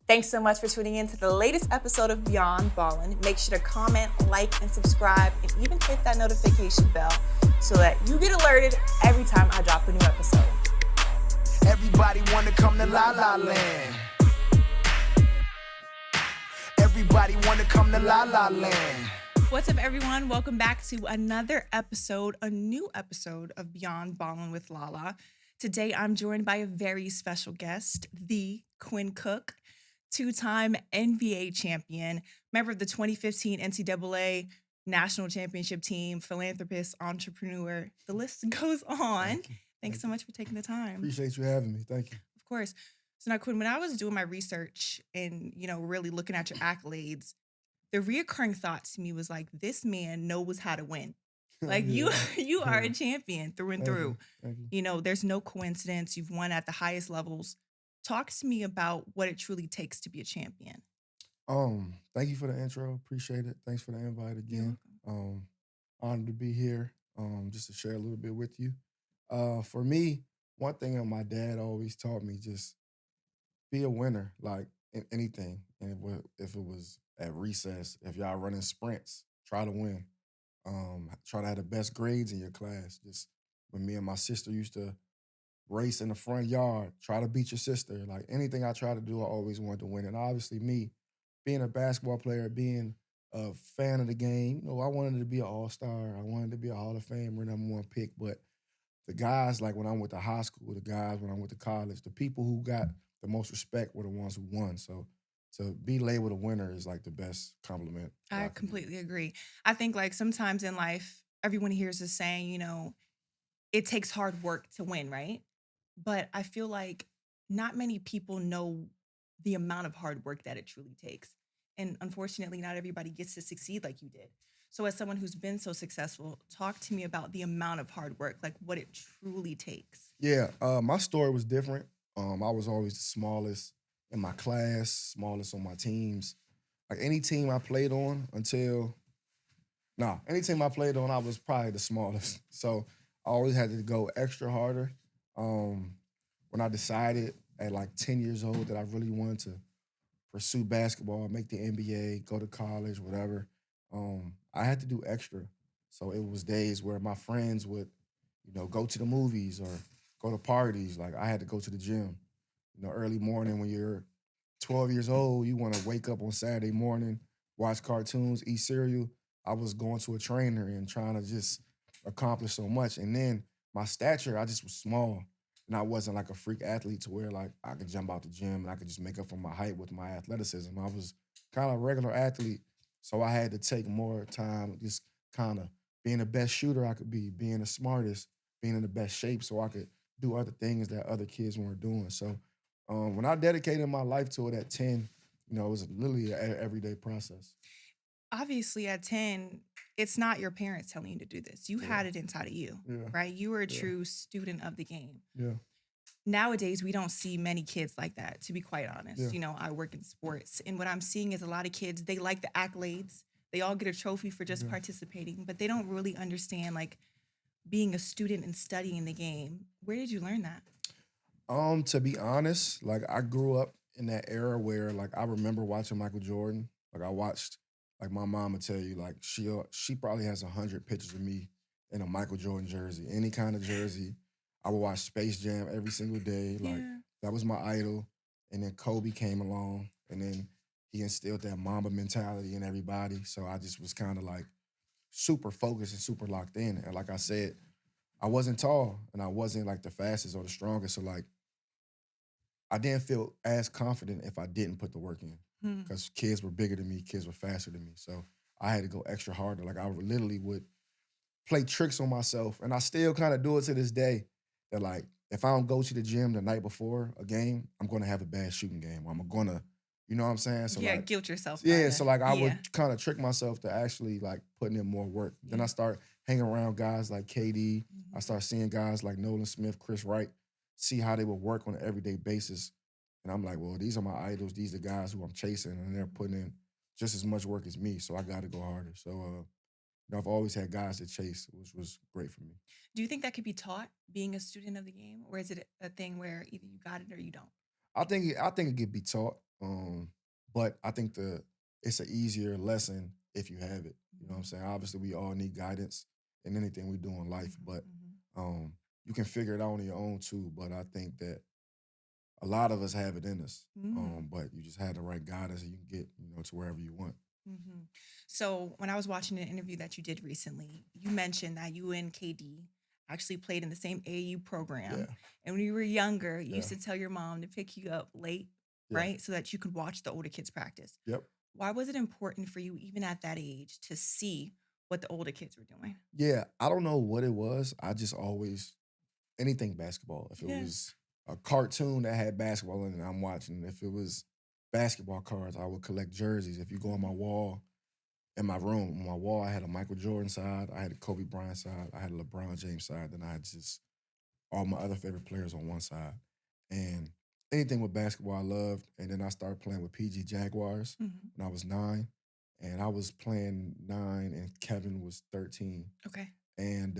Thanks so much for tuning in to the latest episode of Beyond Ballin. Make sure to comment, like, and subscribe, and even hit that notification bell so that you get alerted every time I drop a new episode. Everybody wanna come to La La Land. Everybody wanna come to La La Land. What's up, everyone? Welcome back to another episode, a new episode of Beyond Ballin with Lala. Today, I'm joined by a very special guest, the Quinn Cook, two-time NBA champion, member of the 2015 NCAA National Championship team, philanthropist, entrepreneur. The list goes on. Thanks so much for taking the time. Appreciate you having me. Thank you. Of course. So now, Quinn, when I was doing my research and, really looking at your accolades, the reoccurring thought to me was like, this man knows how to win. Like you are a champion through and through. Thank you. There's no coincidence. You've won at the highest levels. Talk to me about what it truly takes to be a champion. Thank you for the intro. Appreciate it. Thanks for the invite again. Honored to be here. Just to share a little bit with you. For me, one thing that my dad always taught me, just be a winner, like in anything. And if it was at recess, if y'all running sprints, try to win. Try to have the best grades in your class. Just when me and my sister used to race in the front yard, try to beat your sister. Like anything I try to do, I always wanted to win. And obviously me, being a basketball player, being a fan of the game, I wanted to be an all-star. I wanted to be a Hall of Famer, number one pick. But the guys, like when I went to high school, the guys when I went to college, the people who got the most respect were the ones who won. So to be labeled a winner is like the best compliment. I completely agree. I think like sometimes in life, everyone hears us saying, it takes hard work to win, right? But I feel like not many people know the amount of hard work that it truly takes. And unfortunately, not everybody gets to succeed like you did. So as someone who's been so successful, talk to me about the amount of hard work, like what it truly takes. Yeah, my story was different. I was always the smallest in my class, smallest on my teams. Like any team I played on any team I played on, I was probably the smallest. So I always had to go extra harder. When I decided at like 10 years old that I really wanted to pursue basketball, make the NBA, go to college, whatever, I had to do extra. So it was days where my friends would, go to the movies or go to parties. Like I had to go to the gym. Early morning when you're 12 years old, you want to wake up on Saturday morning, watch cartoons, eat cereal. I was going to a trainer and trying to just accomplish so much. And then my stature, I just was small. And I wasn't like a freak athlete to where like I could jump out the gym and I could just make up for my height with my athleticism. I was kind of a regular athlete. So I had to take more time just kind of being the best shooter I could be, being the smartest, being in the best shape so I could do other things that other kids weren't doing. So when I dedicated my life to it at 10, it was literally an everyday process. Obviously, at 10, it's not your parents telling you to do this. You had it inside of you, Yeah. right? You were a Yeah. true student of the game. Yeah. Nowadays, we don't see many kids like that, to be quite honest. Yeah. I work in sports, and what I'm seeing is a lot of kids, they like the accolades. They all get a trophy for just Yeah. participating, but they don't really understand like being a student and studying the game. Where did you learn that? To be honest, like I grew up in that era where I remember watching Michael Jordan. Like I watched, like my mom would tell you, like she probably has 100 pictures of me in a Michael Jordan jersey, any kind of jersey. I would watch Space Jam every single day. Like Yeah. that was my idol. And then Kobe came along, and then he instilled that Mamba mentality in everybody. So I just was kind of like super focused and super locked in. And like I said, I wasn't tall and I wasn't like the fastest or the strongest. So like I didn't feel as confident if I didn't put the work in Hmm. because kids were bigger than me, kids were faster than me. So I had to go extra harder. Like I literally would play tricks on myself, and I still kind of do it to this day. That like if I don't go to the gym the night before a game, I'm gonna have a bad shooting game. I'm gonna, you know what I'm saying? So Yeah, like, guilt yourself. yeah. Kinda. So like I Yeah. would kind of trick myself to actually like putting in more work. Then I Yeah. start hanging around guys like KD. I Mhm. start seeing guys like Nolan Smith, Chris Wright, see how they would work on an everyday basis. And I'm like, well, these are my idols. These are guys who I'm chasing, and they're putting in just as much work as me. So I got to go harder. So I've always had guys to chase, which was great for me. Do you think that could be taught being a student of the game, or is it a thing where either you got it or you don't? I think it could be taught. Um, but I think it's an easier lesson if you have it. You know what I'm Mhm. saying? Obviously, we all need guidance in anything we do in life, Mhm, but mhm. um, you can figure it out on your own too. But I think that a lot of us have it in us. Mm. But you just have the right guidance and you can get, to wherever you want. Mhm. So when I was watching an interview that you did recently, you mentioned that you and KD actually played in the same AAU program. Yeah. And when you were younger, you used Yeah. to tell your mom to pick you up late, Yeah. right? So that you could watch the older kids practice. Yep. Why was it important for you, even at that age, to see what the older kids were doing? Yeah. I don't know what it was. I just always anything basketball. If it Yeah. was a cartoon that had basketball in it, I'm watching. If it was basketball cards, I would collect jerseys. If you go on my Mhm. wall, in my room, on my wall, I had a Michael Jordan side, I had a Kobe Bryant side, I had a LeBron James side, then I had just all my other favorite players on one side. And anything with basketball I loved. And then I started playing with PG Jaguars Mhm. when I was 9. And I was playing 9 and Kevin was 13 Okay. and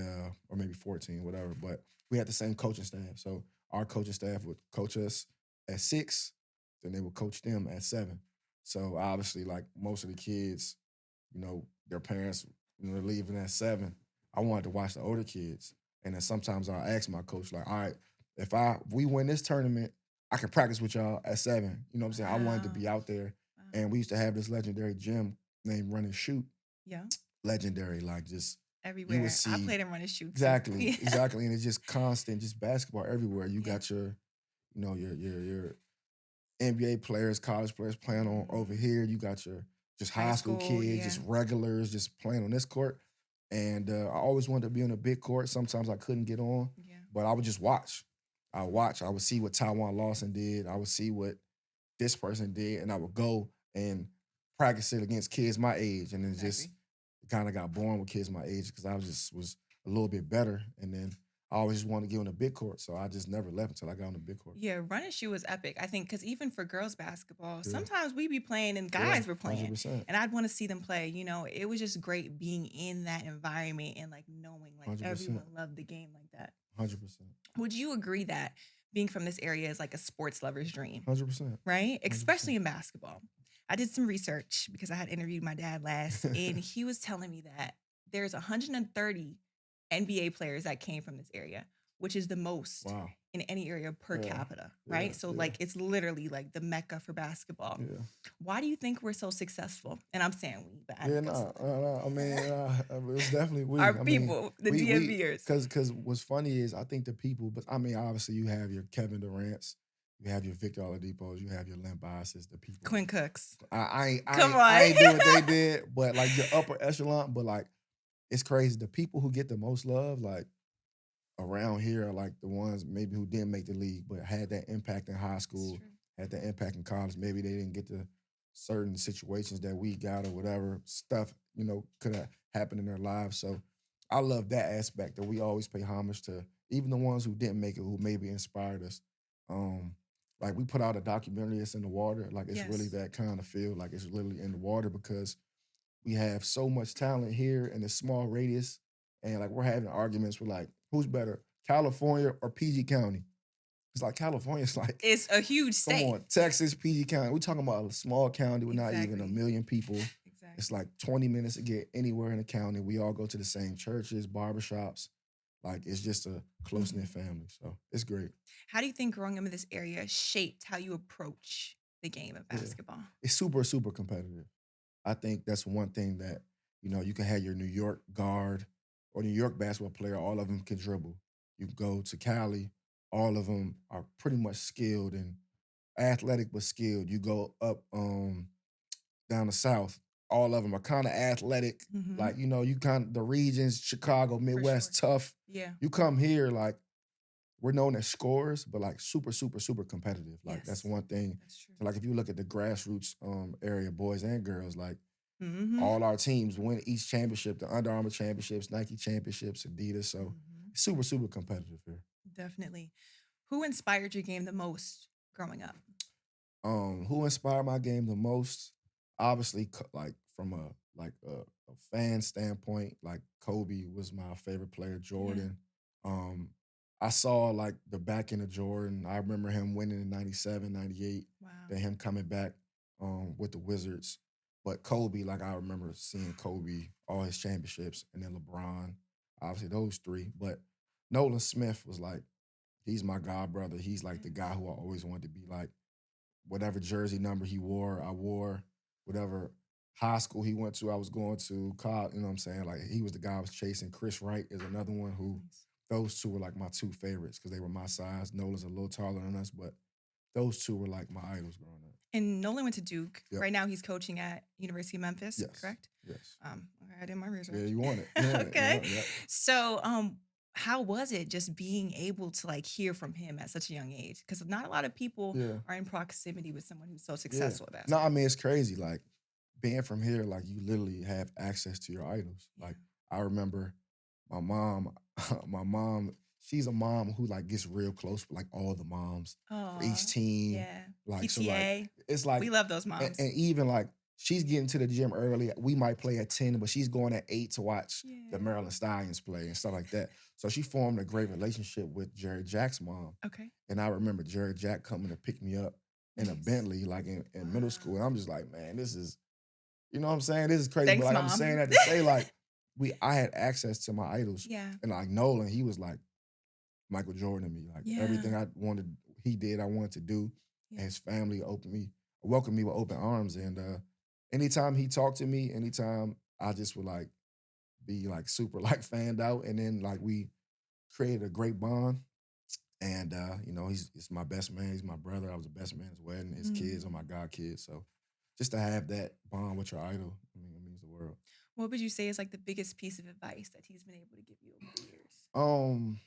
or maybe 14, whatever. But we had the same coaching staff. So our coaching staff would coach us at 6, then they would coach them at 7. So obviously, like most of the kids, their parents, leaving at 7. I wanted to watch the older kids. And then sometimes I'll ask my coach, like, all right, if we win this tournament, I can practice with y'all at 7. You know what I'm saying? I wanted to Wow. be out there. Wow. And we used to have this legendary gym named Run and Shoot. Yeah. Legendary, like just you would Everywhere. I see played and run and shoot too. exactly, Yeah. exactly. And it's just constant, just basketball everywhere. You Yeah. got your NBA players, college players playing on over Mhm. here. You got your just High high school school, kids, yeah. just regulars, just playing on this court. And I always wanted to be on a big court. Sometimes I couldn't get on, Yeah. but I would just watch. I would watch. I would see what Taiwan Lawson did. I would see what this person did, and I would go and practice it against kids my age. And then just Exactly. kind of got born with kids my age because I was a little bit better. And then I always just wanted to get on the big court, so I just never left until I got on the big court. Yeah, run and shoot was epic. I think because even for girls basketball, Yeah, sometimes we be playing and yeah, guys were hundred playing, percent, and I'd want to see them play. It was just great being in that environment and like knowing like 100%, everyone loved the game like that. 100%, Would you agree that being from this area is like a sports lover's dream, 100%, right? 100%. Especially in basketball. I did some research because I had interviewed my dad last, and he was telling me that there's 130 NBA players that came from this area, which is the most Wow. in any area per Yeah. capita, Yeah. right? So Yeah. like it's literally like the mecca for basketball. Yeah. Why do you think we're so successful? And I'm saying we, but I Yeah. know it's Nah. I mean, it's definitely we. our I mean, people, the we DMVers. because what's funny is I think the people, but I mean, obviously you have your Kevin Durant's, you have your Victor Oladipo's, you have your Len Biases, the people. Quinn Cooks. Come I on. ain't do what they did, but like your upper echelon, but like it's crazy. The people who get the most love, like around here, are like the ones maybe who didn't make the league, but had that impact in high It's school, true. had that impact in college. Maybe they didn't get to certain situations that we got or whatever stuff, could have happened in their lives. So I love that aspect that we always pay homage to, even the ones who didn't make it, who maybe inspired us. Um, like we put out a documentary, it's in the water. Like it's really Yes. that kind of feel, like it's literally in the water because we have so much talent here in a small radius. And like we're having arguments with like, who's better, California or PG County? It's like California's like, It's a huge come state. on, Texas, PG County. We're talking about a small county with not even a Exactly. million people. It's Exactly. like 20 minutes to get anywhere in the county. We all go to the same churches, barbershops. Like it's just a close knit Mhm. family. So it's great. How do you think growing up in this area shaped how you approach the game of Yeah. basketball? It's super, super competitive. I think that's one thing that, you can have your New York guard or New York basketball player, all of them can dribble. You go to Cali, all of them are pretty much skilled and athletic but skilled. You go up down the south, all of them are kind of athletic. Mhm. Like, you kind of the regions, Chicago, For sure. Midwest, tough. Yeah. You come here, like, we're known as scorers, but like super, super, super competitive. Like that's Yes. one thing. That's true. So like if you look at the grassroots area, boys and girls, like Mhm. all our teams win each championship, the Under Armour championships, Nike championships, Adidas. So Mhm. it's super, super competitive here. Definitely. Who inspired your game the most growing up? Who inspired my game the most? Obviously, like from a fan standpoint, like Kobe was my favorite player, Yeah. Jordan. Um, I saw like the back end of Jordan. I remember him winning in 97, 98. Wow. Then him coming back with the Wizards. But Kobe, like I remember seeing Kobe, all his championships, and then LeBron, obviously those three. But Nolan Smith was like, he's my god brother. He's like the guy who I always wanted to be like. Whatever jersey number he wore, I wore. Whatever high school he went to, I was going to. College, you know what I'm saying? Like he was the guy I was chasing. Chris Wright is another one who Nice. those two were like my two favorites because they were my size. Nolan's a little taller than us, but those two were like my idols growing up. And Nolan went to Duke. Yep. Right now he's coaching at University of Memphis, Yes. correct? Yes. Okay, I did my research. Yeah, you want it. You want it. Okay. Yep. So, how was it just being able to like hear from him at such a young age? Because not a lot of people Yeah. are in proximity with someone who's so Yeah. successful at that. No, I mean it's crazy. Like being from here, like you literally have access to your idols. Yeah. Like I remember my mom, my mom, she's a mom who like gets real close with like all the moms for each Oh, team. yeah. Like so PTA. like it's like We love those and, moms. and even like she's getting to the gym early. We might play at 10, but she's going at 8 to watch Yeah. the Maryland Stallions play and stuff like that. So she formed a great relationship with Jerry Jack's mom. Okay. And I remember Jerry Jack coming to pick me up in a Nice. Bentley, like in middle school. Wow. And I'm just like, man, this is, you know what I'm saying? This is crazy. Thanks, but like I'm Mom. saying that to say, like, I had access to my idols. Yeah. And like Nolan, he was like Michael Jordan to me. Like Yeah. everything I wanted, he did, I wanted to do. Yeah. And his family welcomed me with open arms. And anytime he talked to me, anytime I just would like be like super like fanned out. And then like we created a great bond. And you know, he's my best man. He's my brother. I was the best man at his wedding. His kids are my god kids. So just to have that bond with your idol, I mean, it means the world. What would you say is like the biggest piece of advice that he's been able to give you over the years?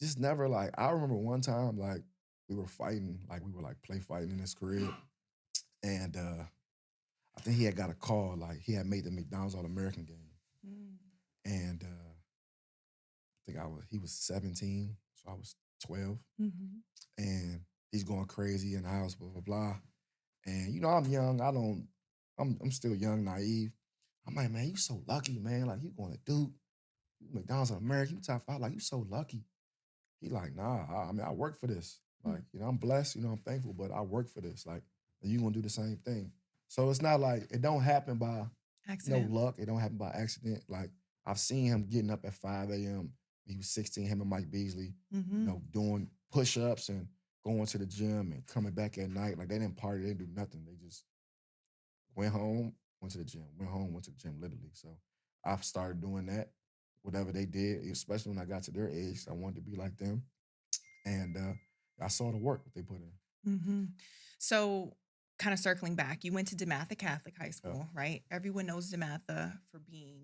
Just never like I remember one time like we were fighting, like we were like play fighting in his crib. And I think he had got a call, like he had made the McDonald's All American game. Mm. And I think he was 17, so I was 12. Mm-hmm. And he's going crazy in the house, blah, blah, blah. And you know, I'm young. I'm still young, naive. I'm like, man, you so lucky, man. Like you going to Duke, McDonald's in America, you top five, like you so lucky. He like, nah, I mean, I work for this. Like, you know, I'm blessed, you know, I'm thankful, but I work for this. Like, you gonna do the same thing. So it's not like it don't happen by Accident. no luck. It don't happen by accident. Like I've seen him getting up at 5 a.m. He was 16, him and Mike Beasley, Mm-hmm. you know, doing push-ups and going to the gym and coming back at night. Like they didn't party, they didn't do nothing. They just went home, went to the gym, went home, went to the gym, literally. So I've started doing that, whatever they did, especially when I got to their age. I wanted to be like them. And I saw the work that they put in. Mm-hmm. So, kind of circling back, you went to Dela Catholic High School, right? Everyone knows Dela for being,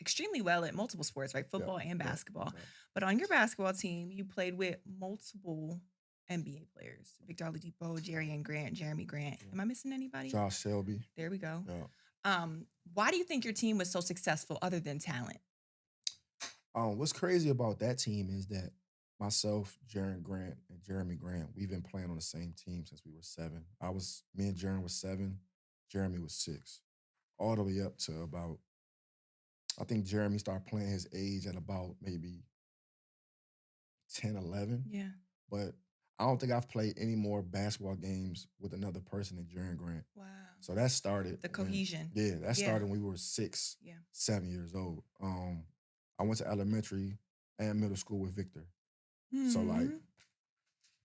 extremely well at multiple sports, right? Football and basketball. Yeah. But on your basketball team, you played with multiple NBA players: Victor Oladipo, Jerry Grant, Jeremy Grant. Am I missing anybody? Josh Shelby. There we go. Yeah. Why do you think your team was so successful other than talent? What's crazy about that team is that myself, Jeremy Grant, and Jeremy Grant, we've been playing on the same team since we were 7. Me and Jeremy was 7, Jeremy was 6, all the way up to about, I think Jeremy started playing his age at about maybe 10, 11. Yeah. But I don't think I've played any more basketball games with another person than Jeremy Grant. Wow. So that started. The cohesion. That started when we were 6, Yeah. 7 years old. I went to elementary and middle school with Victor. So like Mhm.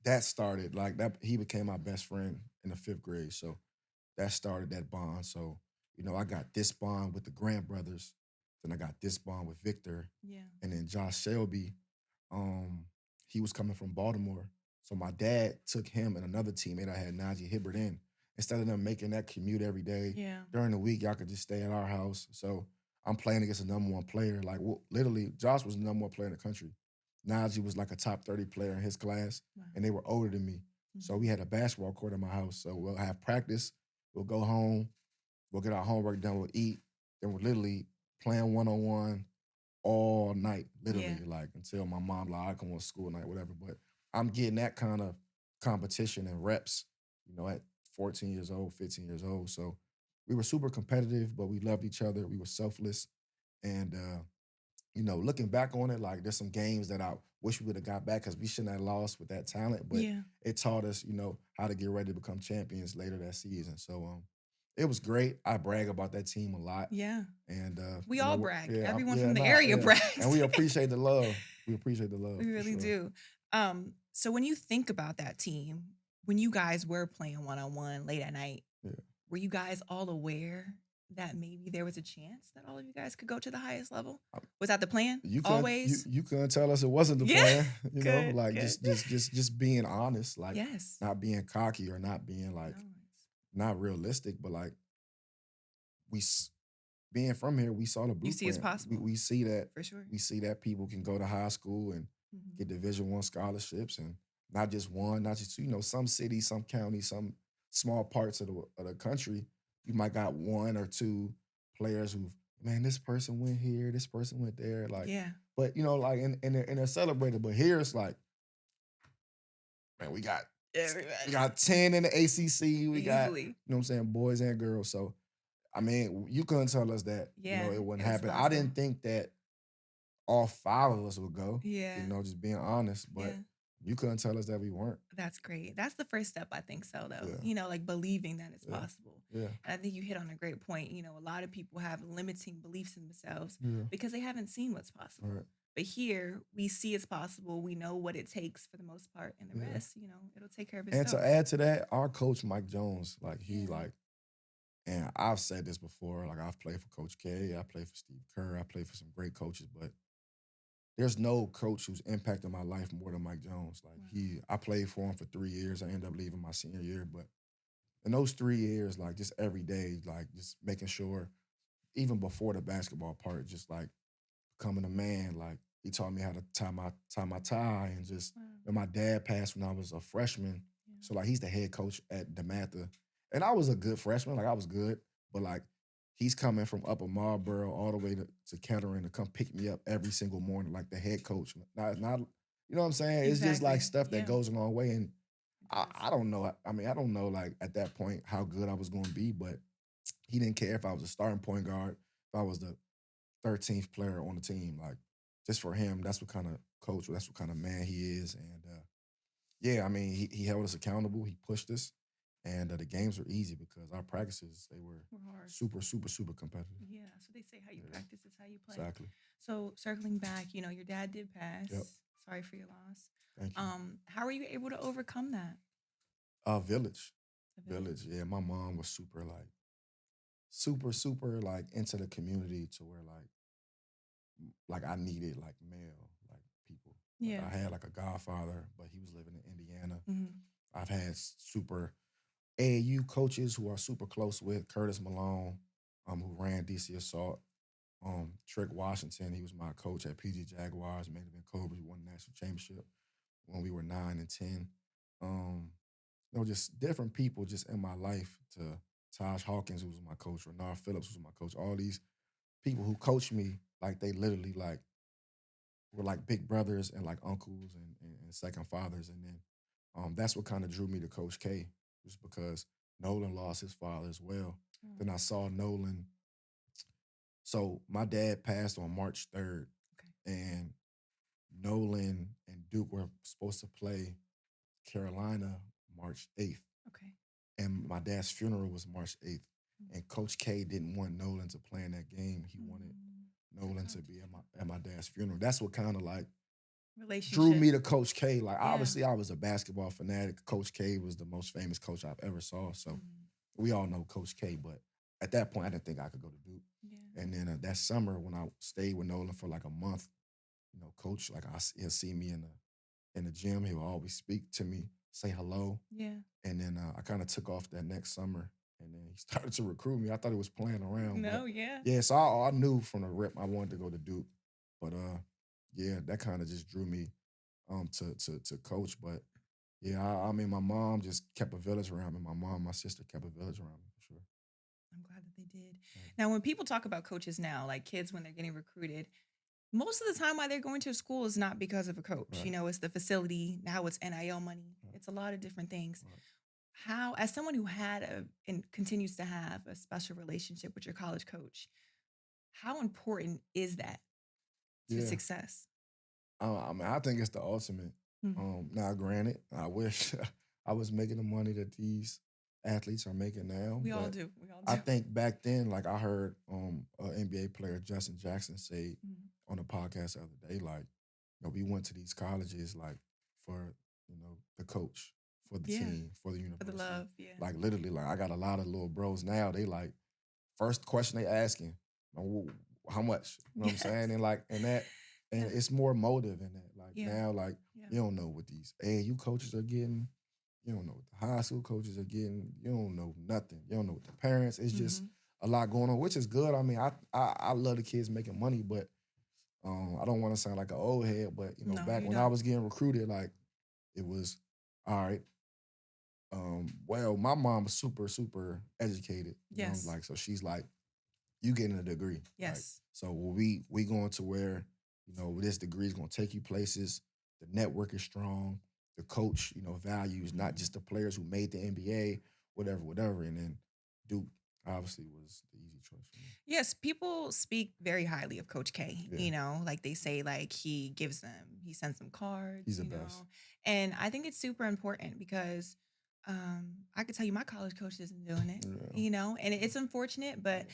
that started like that. He became my best friend in the 5th grade. So that started that bond. So I got this bond with the Grant brothers. Then I got this bond with Victor, Yeah. and then Josh Shelby. He was coming from Baltimore. So my dad took him and another teammate I had, Najee Hibbert, in. Instead of them making that commute every day, Yeah. during the week, y'all could just stay at our house. So I'm playing against the number 1 player. Like, literally, Josh was the number 1 player in the country. Najee was like a top 30 player in his class, Wow. and they were older than me. So we had a basketball court in my house. So we'll have practice. We'll go home. We'll get our homework done. We'll eat. Then we're literally playing one-on-one all night, literally, like until my mom like, I come on school night, whatever. But I'm getting that kind of competition and reps, at 14 years old, 15 years old. So we were super competitive, but we loved each other. We were selfless. And looking back on it, like there's some games that I wish we would have got back because we shouldn't have lost with that talent. But Yeah. it taught us, how to get ready to become champions later that season. So it was great. I brag about that team a lot, Yeah. and We all brag. yeah, Everyone yeah, from the nah, area yeah, and brags. we appreciate the love. We appreciate the love We for really sure. do. So when you think about that team, when you guys were playing one-on-one late at night, Yeah. were you guys all aware that maybe there was a chance that all of you guys could go to the highest level? Was that the plan? You couldn't you Always? you couldn't tell us it wasn't the Yeah. plan, Good, like good. just being honest, like Yes. not being cocky or not being like No, not realistic, but like we being from here, we saw the you see it's blueprint. We possible, we see that for sure. we see that people can go to high school and Mhm. get Division I scholarships, and not just one, not just two. Some cities, some counties, some small parts of the country, you might got one or two players who've, man, this person went here, this person went there, like, Yeah. but like and they're celebrated. But here it's like, man, we got 10 in the ACC, we got, Easily. what I'm saying, boys and girls. So I mean, you couldn't tell us that, Yeah, it wouldn't it was happen. I possible. didn't think that all five of us would go, Yeah. just being honest, but Yeah. you couldn't tell us that we weren't. That's great. That's the first step, I think so, though. Yeah. Like believing that it's Yeah. possible. Yeah. And I think you hit on a great point. A lot of people have limiting beliefs in themselves Yeah. because they haven't seen what's possible. Right. But here we see it's possible. We know what it takes for the most part, and the Yeah. rest, it'll take care of And itself. to add to that, our coach Mike Jones, like he Yeah. like, and I've said this before, like I've played for Coach K, I played for Steve Kerr, I played for some great coaches, but there's no coach who's impacted my life more than Mike Jones. Like Wow. I played for him for 3 years. I ended up leaving my senior year, but in those 3 years, like just every day, like just making sure, even before the basketball part, just like becoming a man. Like he taught me how to tie my tie, and just Wow. when my dad passed when I was a freshman. Yeah. So like he's the head coach at DeMatha, and I was a good freshman. Like I was good, but like he's coming from Upper Marlboro all the way to Kettering to come pick me up every single morning, like the head coach. Not you know what I'm saying? It's just like Exactly. stuff that Yeah. goes a long way. And It I does. don't know. I mean, I don't know like at that point how good I was going to be, but he didn't care if I was a starting point guard, if I was the 13th player on the team. Like just for him, that's what kind of coach, that's what kind of man he is. And yeah, I mean, he held us accountable. He pushed us, and the games were easy because our practices, they were We're hard. super, super, super competitive. Yeah. So they say how you Yeah, practice is how you play. exactly. So circling back, your dad did pass. Yep. Sorry for your loss. Thank you. How were you able to overcome that? Village, The village. village. Yeah, my mom was super, super like into the community to where like I needed like male like people. Like Yeah. I had like a godfather, but he was living in Indiana. Mhm. I've had super AAU coaches who are super close with Curtis Malone, who ran DC Assault. Trick Washington, he was my coach at PG Jaguars, made it in Cobras, won the national championship when we were 9 and 10. Um, just different people just in my life. To Taj Hawkins, who was my coach, Renard Phillips, who was my coach. All these people who coached me, like they literally like were like big brothers and like uncles and second fathers. And then that's what kind of drew me to Coach K, just because Nolan lost his father as well. Oh, Then I saw Nolan. So my dad passed on March 3rd, okay. and Nolan and Duke were supposed to play Carolina March 8th. Okay. And my dad's funeral was March 8th. Mm. And Coach K didn't want Nolan to play in that game. He wanted Nolan come to to be you. at my dad's funeral. That's what kind of like drew Relationship. me to Coach K. Like Yeah. obviously I was a basketball fanatic. Coach K was the most famous coach I've ever saw. So Mhm. we all know Coach K, but at that point I didn't think I could go to Duke. Yeah. And then that summer when I stayed with Nolan for like a month, Coach, like he'll see me in the gym. He'll always speak to me, say hello. Yeah. And then I kind of took off that next summer, and then he started to recruit me. I thought he was playing around, but No, yeah. yeah. So I knew from the rip I wanted to go to Duke, but yeah, that kind of just drew me to coach. But yeah, I mean, my mom just kept a village around me. My mom, my sister kept a village around me for sure. I'm glad that they did. Yeah. Now, when people talk about coaches now, like kids when they're getting recruited, most of the time why they're going to school is not because of a coach. Right. It's the facility, now it's NIL money. Right. It's a lot of different things. Right. How, as someone who had and continues to have a special relationship with your college coach, how important is that to Yeah. success? I mean, I think it's the ultimate. Mhm. Now, granted, I wish I was making the money that these athletes are making now, We all but do. We all I do. think back then, like I heard an NBA player, Justin Jackson, say Mhm. on a podcast the other day, like, we went to these colleges like for, the coach, for the Yeah. team, for the For the university. love. Yeah. Like literally, like I got a lot of little bros now. They like first question they asking, how much? You know what I'm Yes. saying? And like and Yeah. it's more motive in that. Like Yeah. now, like Yeah. you don't know what these AAU coaches are getting. You don't know what the high school coaches are getting. You don't know nothing. You don't know what the parents. It's just Mhm. a lot going on, which is good. I mean, I love the kids making money, but I don't want to sound like an old head. But No, back you when I don't. was getting recruited, like it was all right. Well, my mom was super, super educated, Yes. like so she's like, you getting a degree. Like, Yes. so we going to where, this degree is gonna take you places, the network is strong, the coach, values not Mhm. just the players who made the NBA, whatever, whatever. And then Duke obviously was the easy choice for me. Yes, people speak very highly of Coach K, Yeah, like they say like he sends them he's cards, the best. And I think it's super important because I could tell you my college coach isn't doing it, Yeah, and it's unfortunate, but yeah,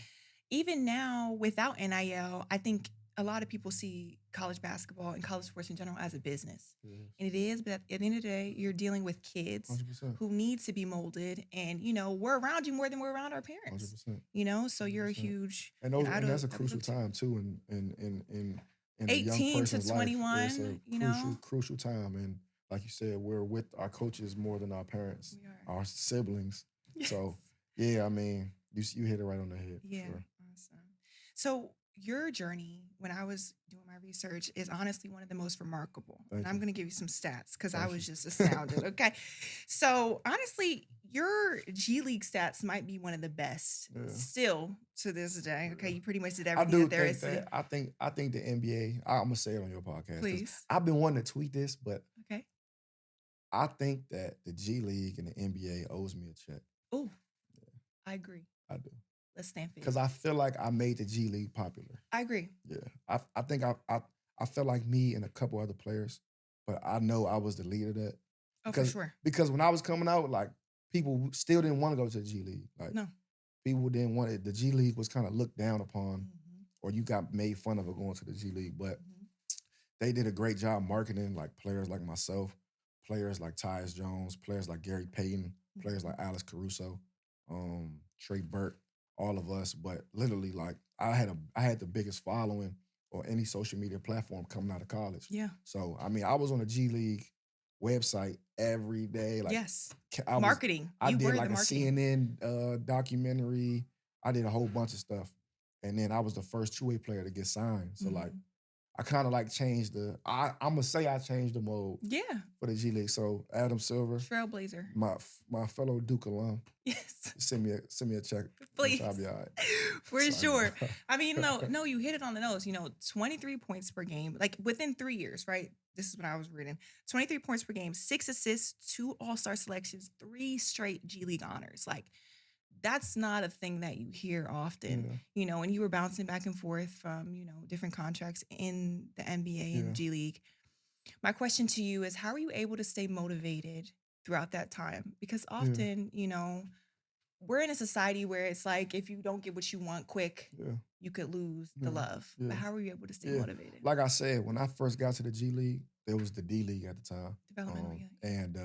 even now without NIL, I think a lot of people see college basketball and college sports in general as a business. yeah. And it is, but at the end of the day, you're dealing with kids 100%. who need to be molded. And, we're around you more than we're around our Hundred parents, percent. So you're a 100%. huge, And that's a I would crucial look to. time too in a young 18 to person's life. It's a 21, crucial time. And like you said, we're with our coaches more than our parents, we are. our siblings. Yes. So yeah, I mean, you hit it right on the head for Yeah. sure. Awesome. So your journey, when I was doing my research, is honestly one of the most remarkable. And Thank I'm you. going to give you some stats because I Thank you. was just astounded. Okay. So honestly, your G League stats might be one of the best Yeah. still to this day. Okay. Yeah. You pretty much did I everything do that there think is to. that I think the NBA, I'm gonna say it on your podcast because Please. I've been wanting to tweet this, but Okay. I think that the G League and the NBA owes me a check. Oh, I agree. I do. Let's stand for Because you. I feel like I made the G League popular. I agree. Yeah, I think I felt like me and a couple other players, but I know I was the leader of that Oh, for because sure. when I was coming out, like people still didn't want to go to the G League. Like No. people didn't want it. The G League was kind of looked down upon, Mhm. or you got made fun of for going to the G League. But Mhm. they did a great job marketing, like players like myself, players like Tyus Jones, players like Gary Payton, players like Mhm. Alex Caruso, Trey Burke, all of us. But literally, like I had the biggest following on any social media platform coming out of college. Yeah. So I mean, I was on the G League website every day. Like Yes. I was, Marketing. I You did were the like a marketing. CNN documentary. I did a whole bunch of stuff, and then I was the first two-way player to get signed. So like Mhm. I kind of like changed I'm gonna say I changed the mode Yeah. for the G League. So Adam Silver, Trailblazer. my fellow Duke alum, Yes. send me a check. I'm sure I'll Please. be all right. For So I sure. go. I mean, no, you hit it on the nose. 23 points per game, like within 3 years, right? This is what I was reading. 23 points per game, 6 assists, 2 All-Star selections, 3 straight G League honors. Like, that's not a thing that you hear often, Yeah, and you were bouncing back and forth from, different contracts in the NBA and yeah, G League. My question to you is, how are you able to stay motivated throughout that time? Because yeah, often, we're in a society where it's like if you don't get what you want quick, yeah, you could lose the yeah, love. But yeah, how were you able to stay yeah. motivated? Like I said, when I first got to the G League, there was the D League at the time, Developmental, yeah. and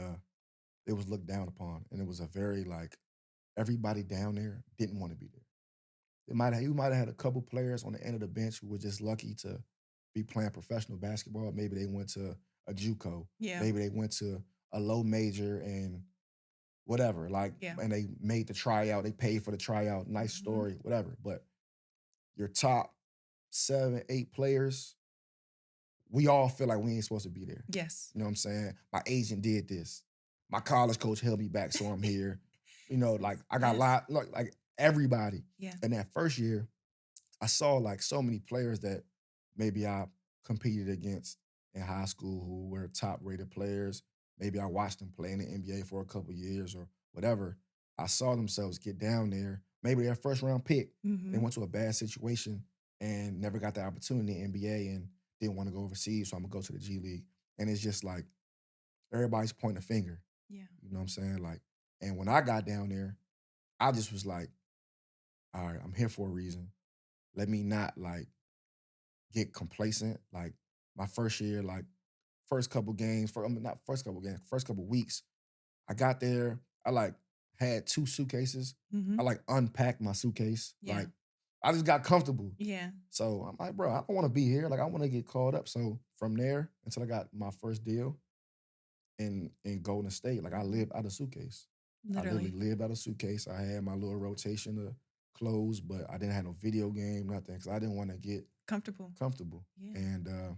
it was looked down upon, and it was a very like everybody down there didn't want to be there. You might have had a couple players on the end of the bench who were just lucky to be playing professional basketball. Maybe they went to a JUCO. Yeah. Maybe they went to a low major and whatever. Like, Yeah. and they made the tryout. They paid for the tryout. Nice Mhm. story, whatever. But your top 7, 8 players, we all feel like we ain't supposed to be there. Yes. You know what I'm saying? My agent did this. My college coach held me back, so I'm here. Like I got a Yes. lot, like everybody. Yeah. And that first year, I saw like so many players that maybe I competed against in high school who were top rated players. Maybe I watched them play in the NBA for a couple years or whatever. I saw themselves get down there. Maybe their first round pick. They Mhm. went to a bad situation and never got the opportunity in the NBA. And didn't want to go overseas, so I'm gonna go to the G League. And it's just like everybody's pointing a finger. Yeah. You know what I'm saying? Like, and when I got down there, I just was like, all right, I'm here for a reason. Let me not like get complacent. Like my first year, like first couple games, for I mean, not first couple games, first couple weeks, I got there. I like had 2 suitcases. I Mhm. like unpacked my suitcase. Yeah. Like I just got comfortable. Yeah. So I'm like, bro, I don't want to be here. Like I want to get called up. So from there until I got my first deal in Golden State, like I lived out of suitcase. I literally Literally. lived out of suitcase. I had my little rotation of clothes, but I didn't have no video game, nothing, because I didn't want to get Comfortable. comfortable. Yeah. And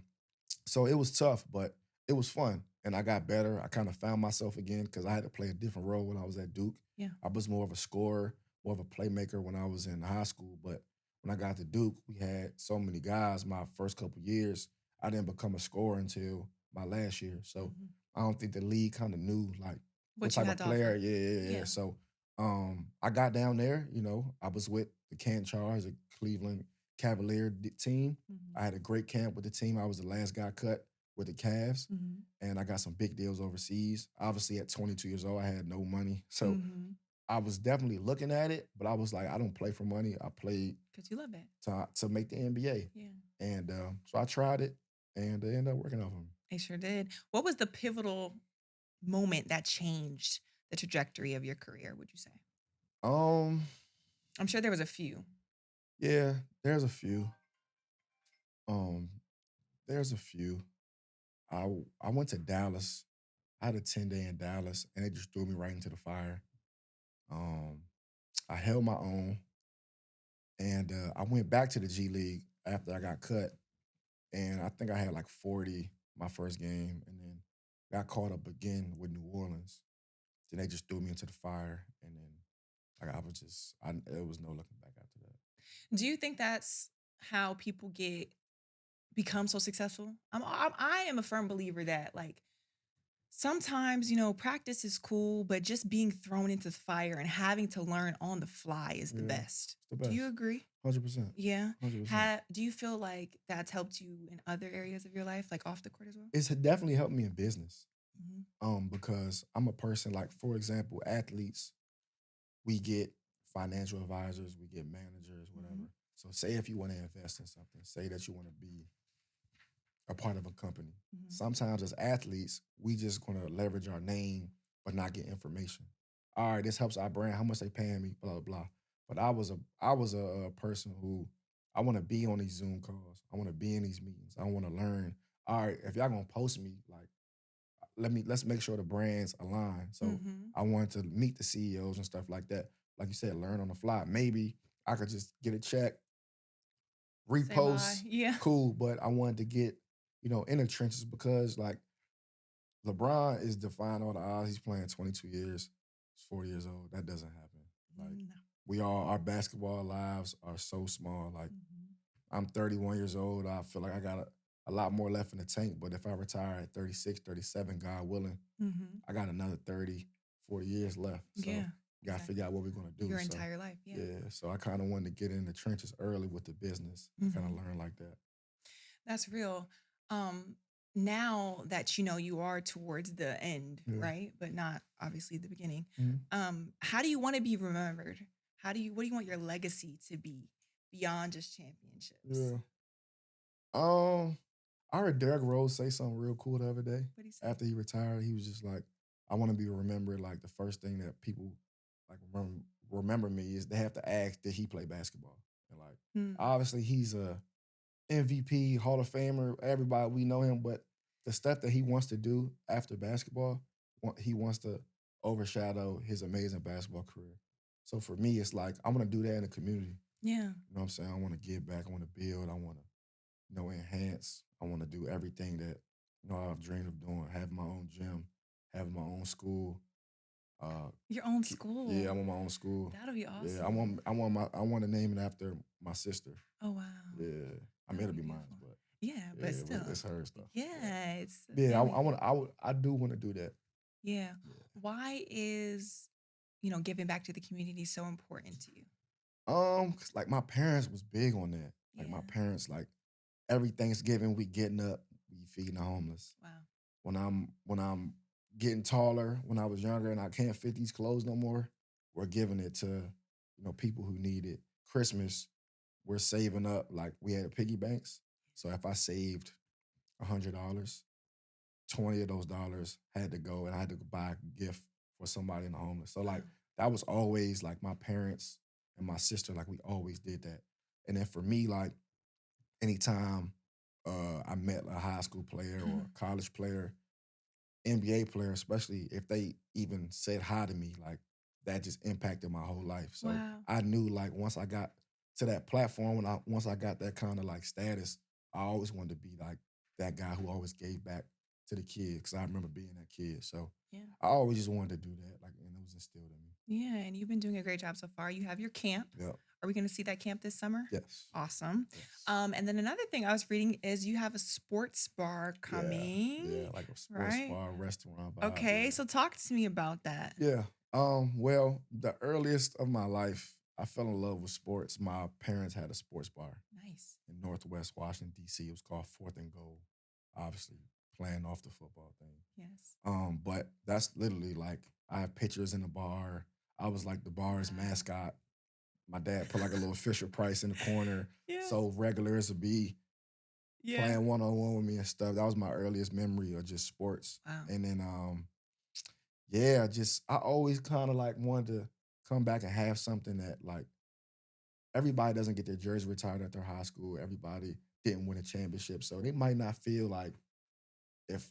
so it was tough, but it was fun. And I got better. I kind of found myself again because I had to play a different role when I was at Duke. Yeah. I was more of a scorer, more of a playmaker when I was in high school. But when I got to Duke, we had so many guys my first couple years. I didn't become a scorer until my last year. So Mhm. I don't think the league kind of knew like what What you type of had to player. offer. Yeah, yeah, yeah. Yeah. So I got down there, I was with the Canton Charge, the Cleveland Cavalier team. Mhm. I had a great camp with the team. I was the last guy cut with the Cavs, Mhm. and I got some big deals overseas. Obviously, at 22 years old, I had no money. So Mhm. I was definitely looking at it, but I was like, I don't play for money. I played 'Cause you love it. to make the NBA. Yeah. And so I tried it, and it ended up working out for me. It sure did. What was the pivotal moment that changed the trajectory of your career, would you say? Um, I'm sure there was a few. yeah, there's a few. Um, there's a few. I went to Dallas. I had a 10-day in Dallas, and it just threw me right into the fire. Um, I held my own, and I went back to the G League after I got cut, and I think I had like 40 my first game, and then got caught up again with New Orleans. Then they just threw me into the fire, and then like I was just, there was no looking back after that. Do you think that's how people become so successful? I am a firm believer that like sometimes, practice is cool, but just being thrown into the fire and having to learn on the fly is the Yeah, best. it's the Do you best. agree? 100%. Yeah. 100%. Do you feel like that's helped you in other areas of your life, like off the court as well? It's definitely helped me in business. Mhm. Because I'm a person like, for example, athletes, we get financial advisors, we get managers, Mhm. whatever. So say if you want to invest in something, say that you want to be a part of a company. Mhm. Sometimes as athletes, we just gonna leverage our name but not get information. All right, this helps our brand. How much they paying me? Blah blah blah. But I was a person who I want to be on these Zoom calls. I want to be in these meetings. I want to learn. All right, if y'all gonna post me, like let's make sure the brands align. So Mhm. I wanted to meet the CEOs and stuff like that. Like you said, learn on the fly. Maybe I could just get a check, Say bye. repost, Yeah. cool. But I wanted to get, in the trenches because like LeBron is defying all the odds. He's playing 22 years. He's 40 years old. That doesn't happen. Like No. our basketball lives are so small. Like Mhm. I'm 31 years old. I feel like I got a lot more left in the tank. But if I retire at 36, 37, God willing, Mhm. I got another 30, 40 years left. So Yeah. got to figure Exactly. out what we're going to do. Your So entire life. Yeah. yeah, so I kind of wanted to get in the trenches early with the business and kind of Mhm. learn like that. That's real. Um, Now that you know you are towards the end, Yeah. right? But not obviously the beginning. Mhm. How do you want to be remembered? What do you want your legacy to be beyond just championships? Yeah. Um, I heard Derrick Rose say something real cool the other day. What do you say? After he retired, he was just like, "I want to be remembered. Like the first thing that people like remember me is they have to ask, did he play basketball?" And like, Mm, obviously, he's a MVP, Hall of Famer. Everybody we know him, but the stuff that he wants to do after basketball, he wants to overshadow his amazing basketball career. So for me, it's like I want to do that in the community. yeah. You know what I'm saying? I want to give back. I want to build. I want to enhance. I want to do everything that I've dreamed of doing. Have my own gym, have my own school. Uh, Your own yeah, I school. want my own school. That'll be Yeah, awesome. I want to name it after my sister. Oh wow. Yeah, I mean That'll it'll be be mine, beautiful. but Yeah, but yeah, but still. it's her stuff. Yeah, Yeah, it's a yeah. family thing. I do want to do that. Yeah. Yeah. Why is, giving back to the community so important to you? 'Cause, like my parents was big on that. Like my Yeah. parents, like every Thanksgiving we getting up, we feeding the homeless. Wow. When I'm getting taller, when I was younger and I can't fit these clothes no more, we're giving it to, people who need it. Christmas, we're saving up, like we had piggy banks. So if I saved $100, 20 of those dollars had to go and I had to buy a gift for somebody in the homeless. So like that was always like my parents and my sister, like we always did that. And then for me, like anytime I met a high school player or a college player, NBA player, especially if they even said hi to me, like that just impacted my whole life. So Wow. I knew like once I got to that platform, once I got that kind of like status, I always wanted to be like that guy who always gave back to the kids because I remember being that kid. So Yeah. I always just wanted to do that, like, and it was instilled in me. Yeah, and you've been doing a great job so far. You have your camp. Yep. Are we going to see that camp this summer? Yes. Awesome. Yes. And then another thing I was reading is you have a sports bar coming. Yeah, like a sports right? bar, restaurant vibe. Okay, Yeah. so talk to me about that. Yeah. Well, the earliest of my life, I fell in love with sports. My parents had a sports bar Nice. in Northwest Washington, D.C. It was called Fourth and Goal, obviously playing off the football thing. Yes. But that's literally like I have pictures in the bar. I was like the bar's mascot. My dad put like a little Fisher Price in the corner. Yeah. So regulars would be Yeah. playing one-on-one with me and stuff. That was my earliest memory of just sports. Wow. And then I always kind of like wanted to come back and have something that like everybody doesn't get their jersey retired at their high school. Everybody didn't win a championship. So they might not feel like if,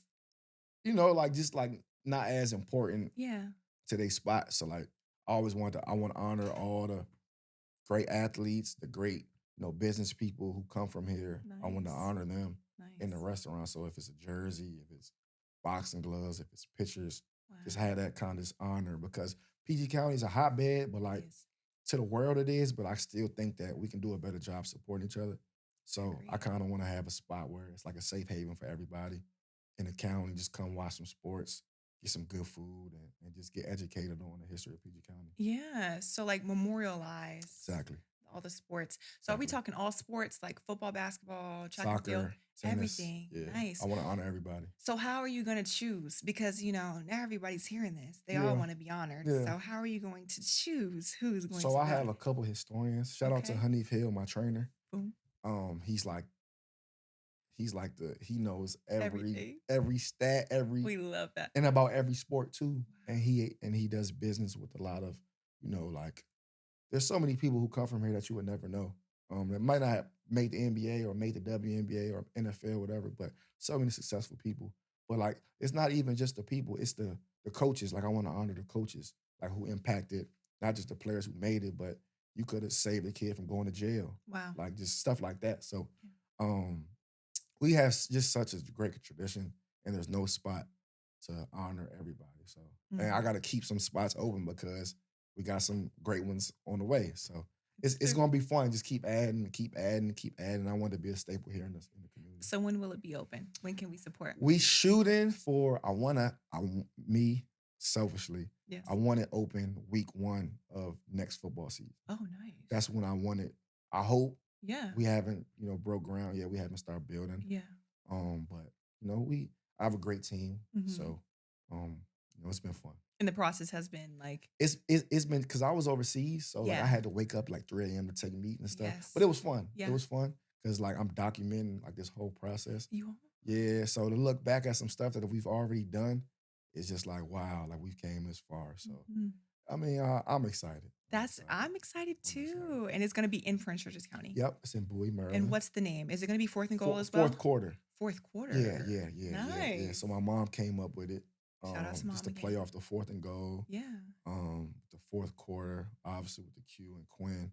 like just like not as important Yeah. to their spot. So like I want to honor all the great athletes, the great, business people who come from here. I want to Nice. honor them Nice. in the restaurant. So if it's a jersey, if it's boxing gloves, if it's pictures, just Wow. have that kind of honor because PG County is a hotbed, but like It is. to the world it is, but I still think that we can do a better job supporting each other. So I Agreed. kind of want to have a spot where it's like a safe haven for everybody in the county. Just come watch some sports, get some good food, and just get educated on the history of PG County. Yeah. So like memorialize Exactly. all the sports. So are we Exactly. talking all sports like football, basketball, track and field, Soccer, tennis. everything? Yeah. Nice. I want to honor everybody. So how are you going to choose? Because now everybody's hearing this. They all Yeah. want to be honored. Yeah. So how are you going to choose who's going So to I go? have a couple historians. Shout out to Okay. Hanif Hill, my trainer. Boom. He knows Everything. every stat, We love that. and about every sport too. And he does business with a lot of, like there's so many people who come from here that you would never know. That might not have made the NBA or made the WNBA or NFL, whatever, but so many successful people. But like it's not even just the people, it's the coaches. Like I want to honor the coaches, like who impacted not just the players who made it, but you could have saved a kid from going to jail. Wow. Like just stuff like that. So we have just such a great tradition, and there's no spot to honor everybody. So, and I got to keep some spots open because we got some great ones on the way. So it's gonna be fun. Just keep adding, keep adding, keep adding. I want to be a staple here in the community. So when will it be open? When can we support? We shooting for. Me selfishly, Yes. I want it open week 1 of next football season. Oh, nice. That's when I want it. I hope. Yeah. We haven't, broke ground yet. We haven't started building. Yeah. But I have a great team. Mhm. So, it's been fun. And the process has been like, It's been because I was overseas, so like Yeah. I had to wake up like 3 a.m. to take meetings and stuff. Yes. But it was fun. Yeah. It was fun because like I'm documenting like this whole process. you are. Yeah. So to look back at some stuff that we've already done, it's just like wow, like we've came this far. So Mhm. I mean, I'm excited. I'm excited too. And it's going to be in Prince George's County. Yep, it's in Bowie, Maryland. And what's the name? Is it going to be fourth and goal as well? Fourth quarter. Fourth quarter. Yeah. Nice. So my mom came up with it. Shout out to just to Mom play again. off the fourth and goal. Yeah. The fourth quarter, obviously with the Q and Quinn.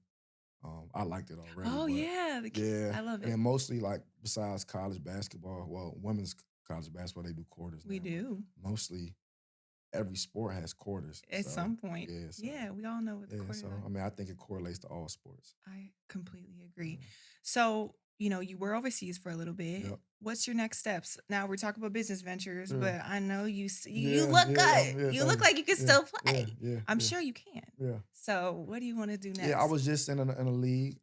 I liked it already. Oh, but yeah. I love it. And mostly like besides college basketball, well, women's college basketball, they do quarters. We now, but do. mostly every sport has quarters. At So, some point. Yeah. So, Yeah, we all know what the yeah. quarters So are. I mean, I think it correlates to all sports. I completely agree. Yeah. So, you were overseas for a little bit. Yep. What's your next steps? Now we're talking about business ventures, Yeah. but I know you Yeah, look yeah, good. yeah, You thank look you. like you can Yeah, still play. Yeah. I'm sure you can. Yeah. So, what do you want to do next? Yeah, I was just in a league.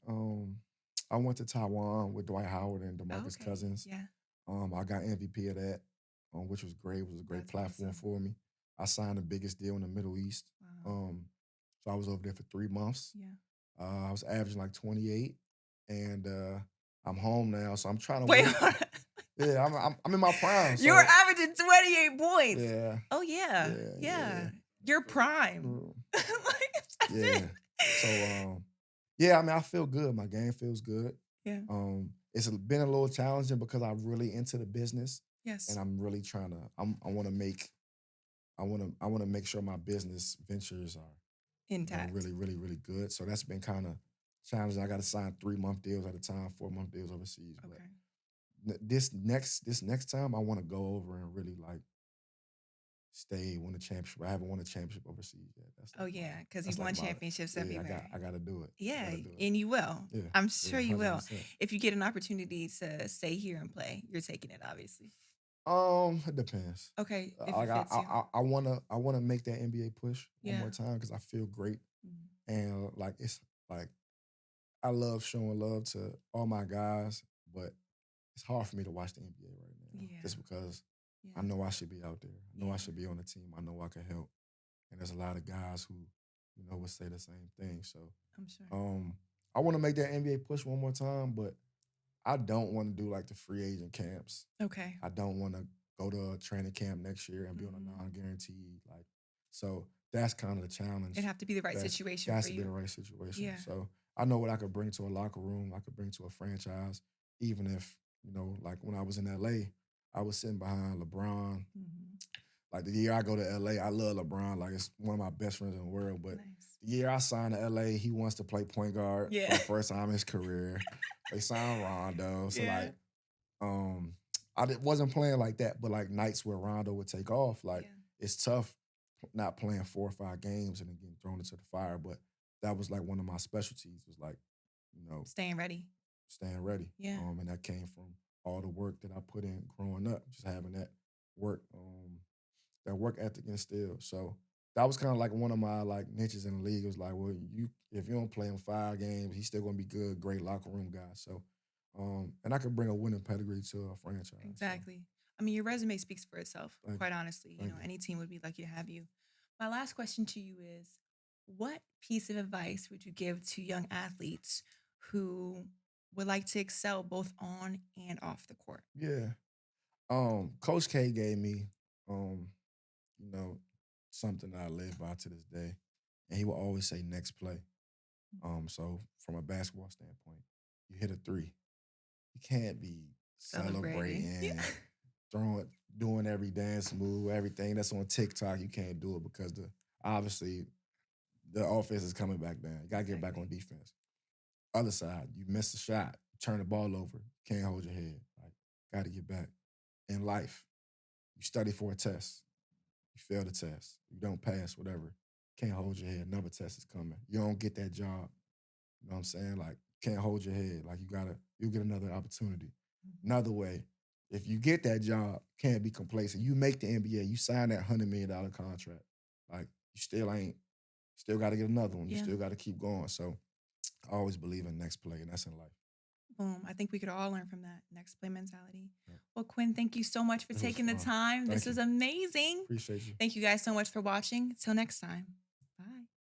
I went to Taiwan with Dwight Howard and Oh, DeMarcus okay. Cousins. Yeah. I got MVP of that, which was great. It was a great That's platform awesome. for me. I signed the biggest deal in the Middle East. Wow. So I was over there for 3 months. Yeah. I was averaging like 28, and I'm home now. So I'm trying to Wait, wait. hold on. Yeah, I'm in my prime. You were So averaging 28 points. yeah, Oh, yeah. yeah, Yeah. yeah, You're prime. mm, Like, that's yeah. it. So yeah, I mean, I feel good. My game feels good. Yeah. It's been a little challenging because I'm really into the business, and Yes. I'm really trying to. I want to make sure my business ventures are, Intact. really, really, really good. So that's been kind of challenging. I got to sign 3 month deals at a time, 4 month deals overseas. But Okay. this next time, I want to go over and really like win a championship. I haven't won a championship overseas yet. Oh, yeah. Because That's you've like won my championships yeah. everywhere. I got to do it. I Yeah. got to do it. And you will. Yeah, I'm yeah, sure you hundred will. percent. If you get an opportunity to stay here and play, you're taking it, obviously. It depends. Okay. If Like it fits you. I wanna make that NBA push one Yeah. more time because I feel great, Mhm. and like it's like I love showing love to all my guys, but it's hard for me to watch the NBA right now Yeah. just because I Yeah. know I should be out there. I know I Yeah. should be on the team. I know I can help, and there's a lot of guys who would say the same thing. So I'm sure. I want to make that NBA push one more time, but I don't want to do like the free agent camps. Okay. I don't want to go to a training camp next year and be on a Mhm. non-guaranteed like. So that's kind of the It'd challenge. have to be the right That's situation that's for to be the you. right situation. Yeah. So I know what I could bring to a locker room. I could bring to a franchise, even if like when I was in LA, I was sitting behind LeBron. Mhm. Like the year I go to LA, I love LeBron. Like it's one of my best friends in the world. But Nice. the year I signed to LA, he wants to play point guard for Yeah. the first time in his career. They signed Rondo. So Yeah. like um, wasn't playing like that, but like nights where Rondo would take off, like Yeah. it's tough not playing 4 or 5 games and then getting thrown into the fire. But that was like one of my specialties was like, you know, Staying ready. staying ready. Yeah. And that came from all the work that I put in growing up, just having work, that work ethic instilled. So that was kind of like one of my like niches in the league. It was like, well, if you don't play him 5 games, he's still gonna be good, great locker room guy. So and I could bring a winning pedigree to a franchise. So Exactly. I mean, your resume speaks for itself, thank quite you. honestly. Thank you. Any team would be lucky to have you. My last question to you is, what piece of advice would you give to young athletes who would like to excel both on and off the court? Yeah. Coach K gave me, um, you know, something that I live by to this day. And he will always say next play. So from a basketball standpoint, you hit a three. You can't be Celebrating. Yeah. celebrating, throwing, doing every dance move, everything that's on TikTok. You can't do it because obviously the offense is coming back down. You gotta get back on Exactly. defense. Other side, you miss a shot, you turn the ball over, can't hold your head. Like, gotta get back. In life, you study for a test, you fail the test, you don't pass, whatever. Can't hold your head. Another test is coming. You don't get that job. You know what I'm saying? Like, can't hold your head. Like, you'll get another opportunity. Mhm. Another way, if you get that job, can't be complacent. You make the NBA, you sign that $100 million contract. Like, you still got to get another one. You Yeah. still got to keep going. So I always believe in next play, and that's in life. Boom. I think we could all learn from that next play mentality. Yep. Well, Quinn, thank you so much for It was taking the fun. time. This Thank was you. amazing. Appreciate you. Thank you guys so much for watching. Till next time. Bye.